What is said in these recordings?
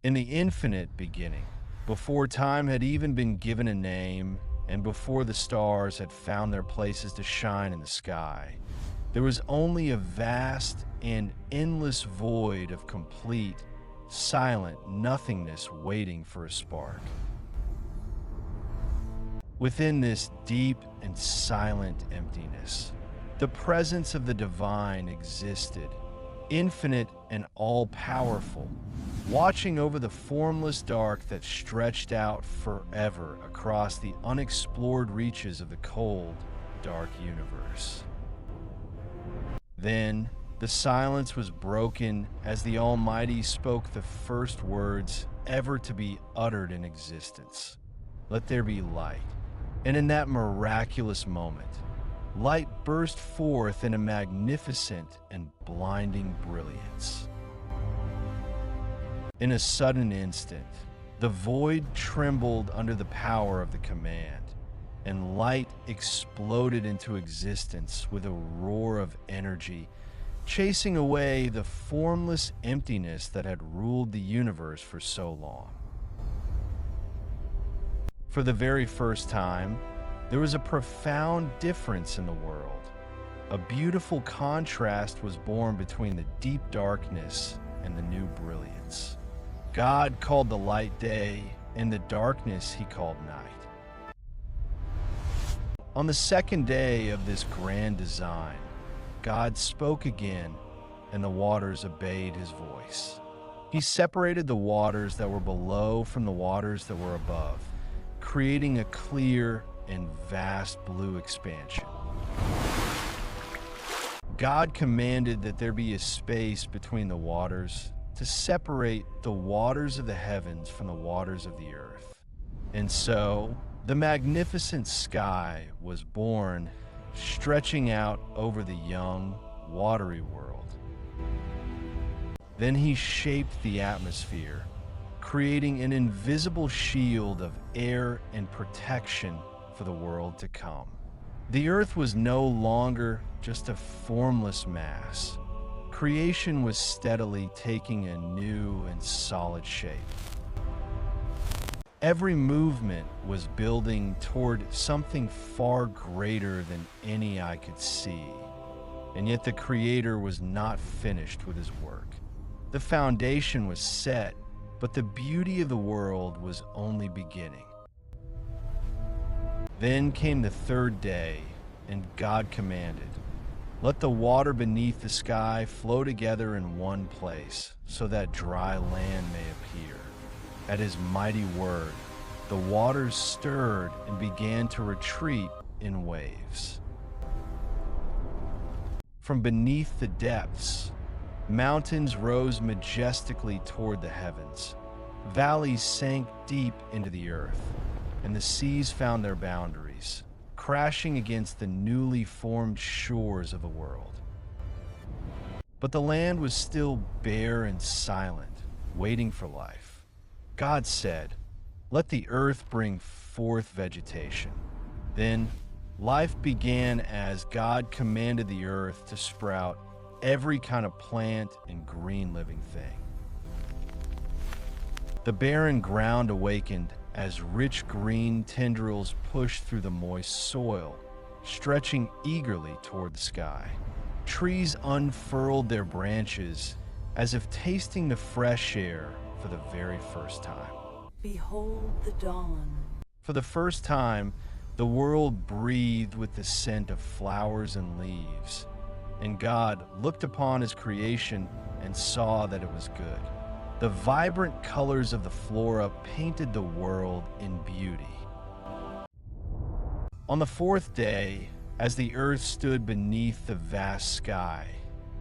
In the infinite beginning, before time had even been given a name, and before the stars had found their places to shine in the sky, there was only a vast and endless void of complete, silent nothingness waiting for a spark. Within this deep and silent emptiness, the presence of the divine existed, infinite and all-powerful, watching over the formless dark that stretched out forever across the unexplored reaches of the cold, dark universe. Then, the silence was broken as the Almighty spoke the first words ever to be uttered in existence. "Let there be light." And in that miraculous moment, light burst forth in a magnificent and blinding brilliance. In a sudden instant, the void trembled under the power of the command, and light exploded into existence with a roar of energy, chasing away the formless emptiness that had ruled the universe for so long. For the very first time, there was a profound difference in the world. A beautiful contrast was born between the deep darkness and the new brilliance. God called the light day, and the darkness he called night. On the second day of this grand design, God spoke again, and the waters obeyed his voice. He separated the waters that were below from the waters that were above, creating a clear and vast blue expansion. God commanded that there be a space between the waters to separate the waters of the heavens from the waters of the earth. And so, the magnificent sky was born, stretching out over the young, watery world. Then he shaped the atmosphere, creating an invisible shield of air and protection for the world to come. The earth was no longer just a formless mass. Creation was steadily taking a new and solid shape. Every movement was building toward something far greater than any eye could see. And yet the Creator was not finished with his work. The foundation was set, but the beauty of the world was only beginning. Then came the third day, and God commanded, "Let the water beneath the sky flow together in one place, so that dry land may appear." At his mighty word, the waters stirred and began to retreat in waves. From beneath the depths, mountains rose majestically toward the heavens. Valleys sank deep into the earth, and the seas found their boundaries, crashing against the newly formed shores of the world. But the land was still bare and silent, waiting for life. God said, "Let the earth bring forth vegetation." Then life began as God commanded the earth to sprout every kind of plant and green living thing. The barren ground awakened as rich green tendrils pushed through the moist soil, stretching eagerly toward the sky. Trees unfurled their branches as if tasting the fresh air for the very first time. Behold the dawn. For the first time, the world breathed with the scent of flowers and leaves, and God looked upon his creation and saw that it was good. The vibrant colors of the flora painted the world in beauty. On the fourth day, as the earth stood beneath the vast sky,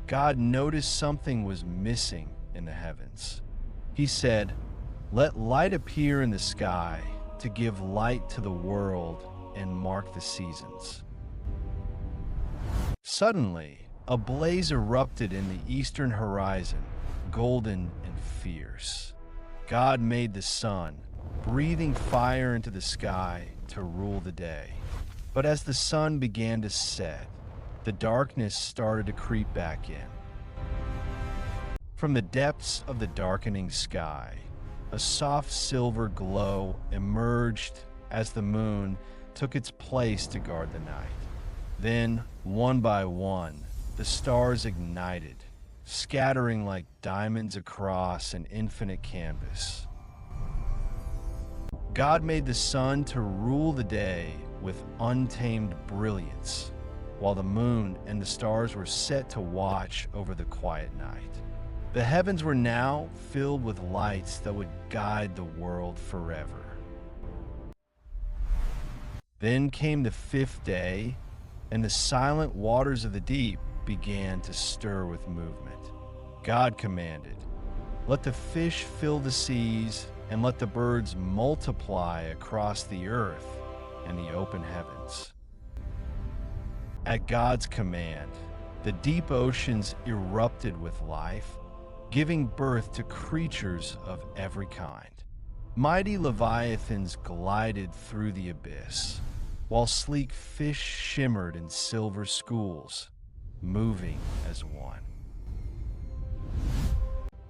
God noticed something was missing in the heavens. He said, "Let light appear in the sky to give light to the world and mark the seasons." Suddenly, a blaze erupted in the eastern horizon, golden and fierce. God made the sun, breathing fire into the sky to rule the day. But as the sun began to set, the darkness started to creep back in. From the depths of the darkening sky, A soft silver glow emerged as the moon took its place to guard the night. Then, one by one, the stars ignited, scattering like diamonds across an infinite canvas. God made the sun to rule the day with untamed brilliance, while the moon and the stars were set to watch over the quiet night. The heavens were now filled with lights that would guide the world forever. Then came the fifth day, and the silent waters of the deep began to stir with movement. God commanded, "Let the fish fill the seas, and let the birds multiply across the earth and the open heavens." At God's command, the deep oceans erupted with life, giving birth to creatures of every kind. Mighty leviathans glided through the abyss, while sleek fish shimmered in silver schools, moving as one.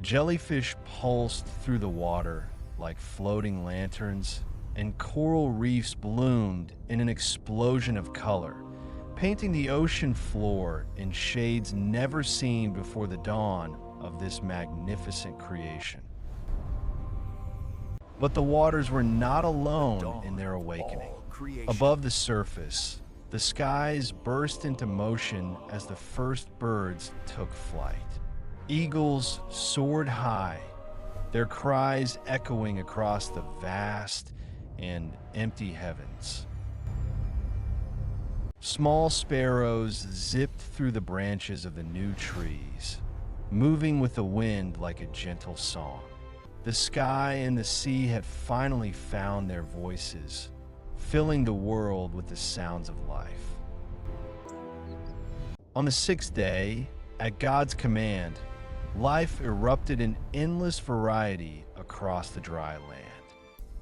Jellyfish pulsed through the water like floating lanterns, and coral reefs bloomed in an explosion of color, painting the ocean floor in shades never seen before the dawn of this magnificent creation. But the waters were not alone in their awakening. Above the surface, the skies burst into motion as the first birds took flight. Eagles soared high, their cries echoing across the vast and empty heavens. Small sparrows zipped through the branches of the new trees, moving with the wind like a gentle song. The sky and the sea had finally found their voices, filling the world with the sounds of life. On the sixth day, at God's command, life erupted in endless variety across the dry land.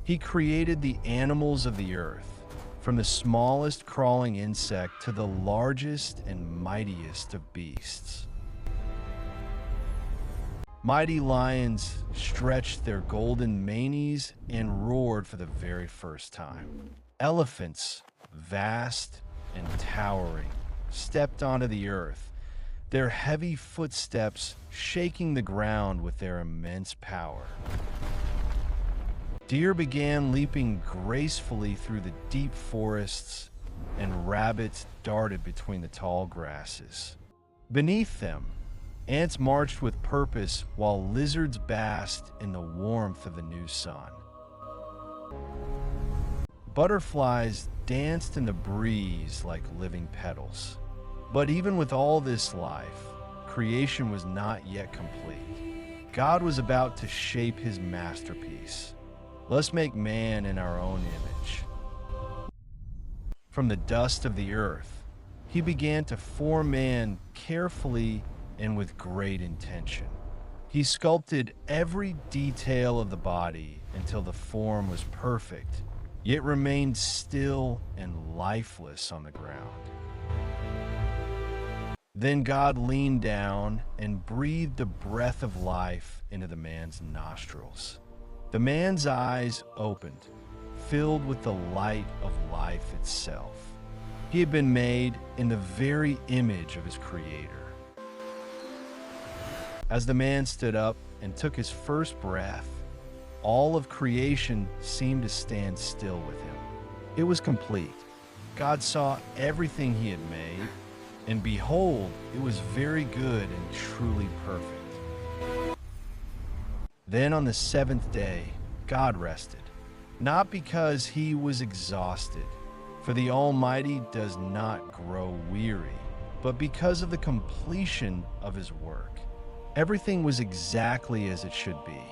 He created the animals of the earth, from the smallest crawling insect to the largest and mightiest of beasts. Mighty lions stretched their golden manes and roared for the very first time. Elephants, vast and towering, stepped onto the earth, their heavy footsteps shaking the ground with their immense power. Deer began leaping gracefully through the deep forests, and rabbits darted between the tall grasses. Beneath them, ants marched with purpose while lizards basked in the warmth of the new sun. Butterflies danced in the breeze like living petals. But even with all this life, creation was not yet complete. God was about to shape his masterpiece. Let's make man in our own image. From the dust of the earth, he began to form man carefully and with great intention. He sculpted every detail of the body until the form was perfect, yet remained still and lifeless on the ground. Then God leaned down and breathed the breath of life into the man's nostrils. The man's eyes opened, filled with the light of life itself. He had been made in the very image of his Creator. As the man stood up and took his first breath, all of creation seemed to stand still with him. It was complete. God saw everything he had made, and behold, it was very good and truly perfect. Then on the seventh day, God rested, not because he was exhausted, for the Almighty does not grow weary, but because of the completion of his work. Everything was exactly as it should be.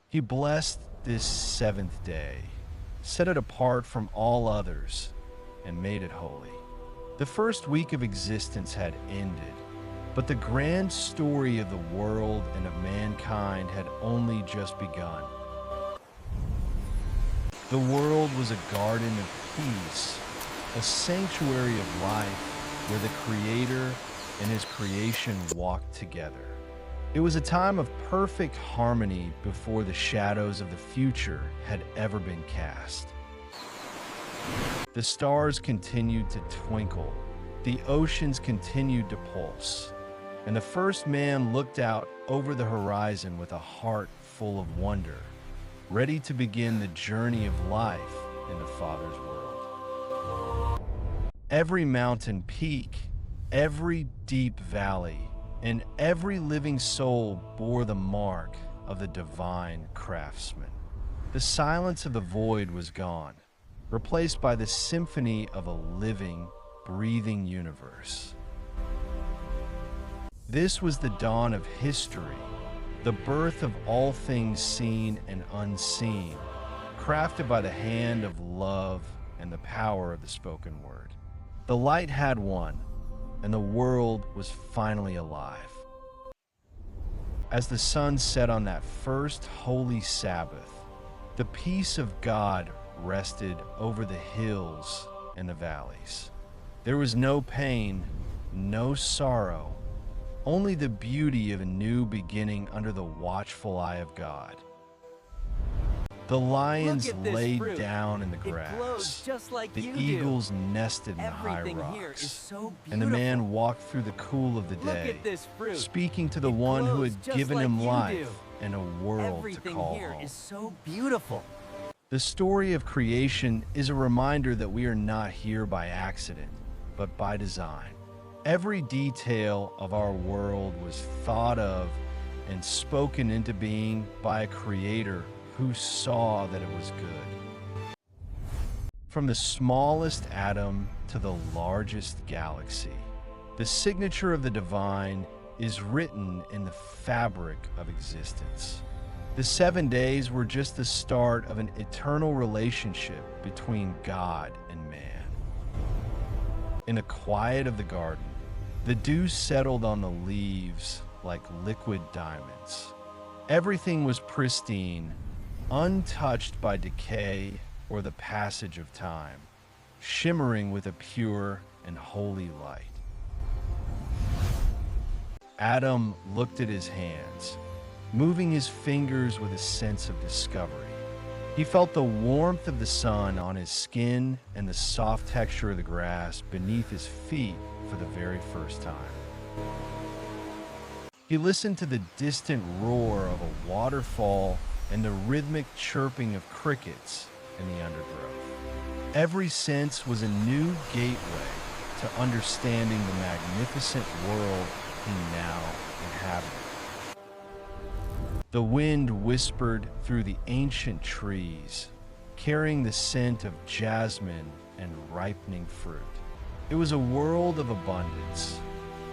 He blessed this seventh day, set it apart from all others, and made it holy. The first week of existence had ended, but the grand story of the world and of mankind had only just begun. The world was a garden of peace, a sanctuary of life where the Creator and his creation walked together. It was a time of perfect harmony before the shadows of the future had ever been cast. The stars continued to twinkle, the oceans continued to pulse, and the first man looked out over the horizon with a heart full of wonder, ready to begin the journey of life in the Father's world. Every mountain peak, every deep valley, and every living soul bore the mark of the divine craftsman. The silence of the void was gone, replaced by the symphony of a living, breathing universe. This was the dawn of history, the birth of all things seen and unseen, crafted by the hand of love and the power of the spoken word. The light had won, and the world was finally alive. As the sun set on that first holy Sabbath, the peace of God rested over the hills and the valleys. There was no pain, no sorrow, only the beauty of a new beginning under the watchful eye of God. The lions laid down in the grass, the eagles nested in the high rocks, and the man walked through the cool of the day, speaking to the one who had given him life and a world to call home. Is so beautiful. The story of creation is a reminder that we are not here by accident, but by design. Every detail of our world was thought of and spoken into being by a creator who saw that it was good. From the smallest atom to the largest galaxy, the signature of the divine is written in the fabric of existence. The 7 days were just the start of an eternal relationship between God and man. In the quiet of the garden, the dew settled on the leaves like liquid diamonds. Everything was pristine, untouched by decay or the passage of time, shimmering with a pure and holy light. Adam looked at his hands, moving his fingers with a sense of discovery. He felt the warmth of the sun on his skin and the soft texture of the grass beneath his feet for the very first time. He listened to the distant roar of a waterfall and the rhythmic chirping of crickets in the undergrowth. Every sense was a new gateway to understanding the magnificent world he now inhabited. The wind whispered through the ancient trees, carrying the scent of jasmine and ripening fruit. It was a world of abundance,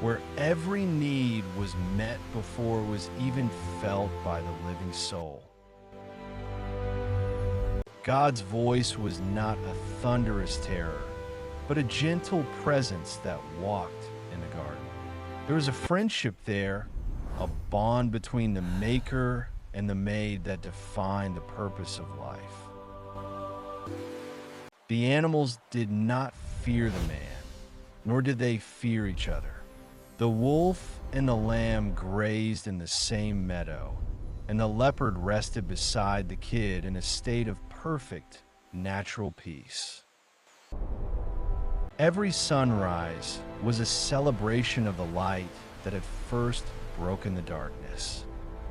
where every need was met before it was even felt by the living soul. God's voice was not a thunderous terror, but a gentle presence that walked in the garden. There was a friendship there, a bond between the maker and the made that defined the purpose of life. The animals did not fear the man, nor did they fear each other. The wolf and the lamb grazed in the same meadow, and the leopard rested beside the kid in a state of perfect natural peace. Every sunrise was a celebration of the light that had first broken the darkness.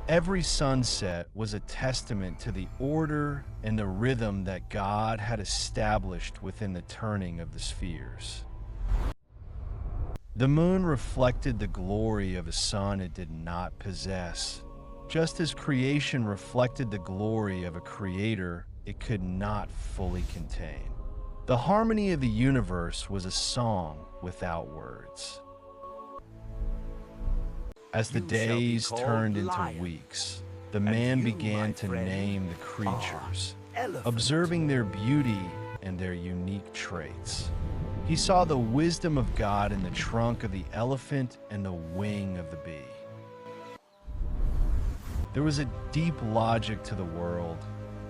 Every sunset was a testament to the order and the rhythm that God had established within the turning of the spheres. The moon reflected the glory of a sun it did not possess, just as creation reflected the glory of a creator it could not fully contain. The harmony of the universe was a song without words. As the days turned into weeks, the man began to name the creatures, observing their beauty and their unique traits. He saw the wisdom of God in the trunk of the elephant and the wing of the bee. There was a deep logic to the world,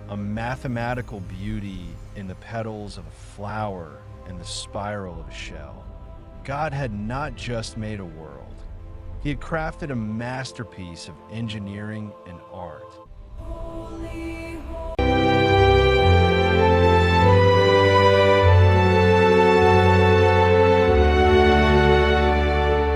a mathematical beauty in the petals of a flower and the spiral of a shell. God had not just made a world. He had crafted a masterpiece of engineering and art.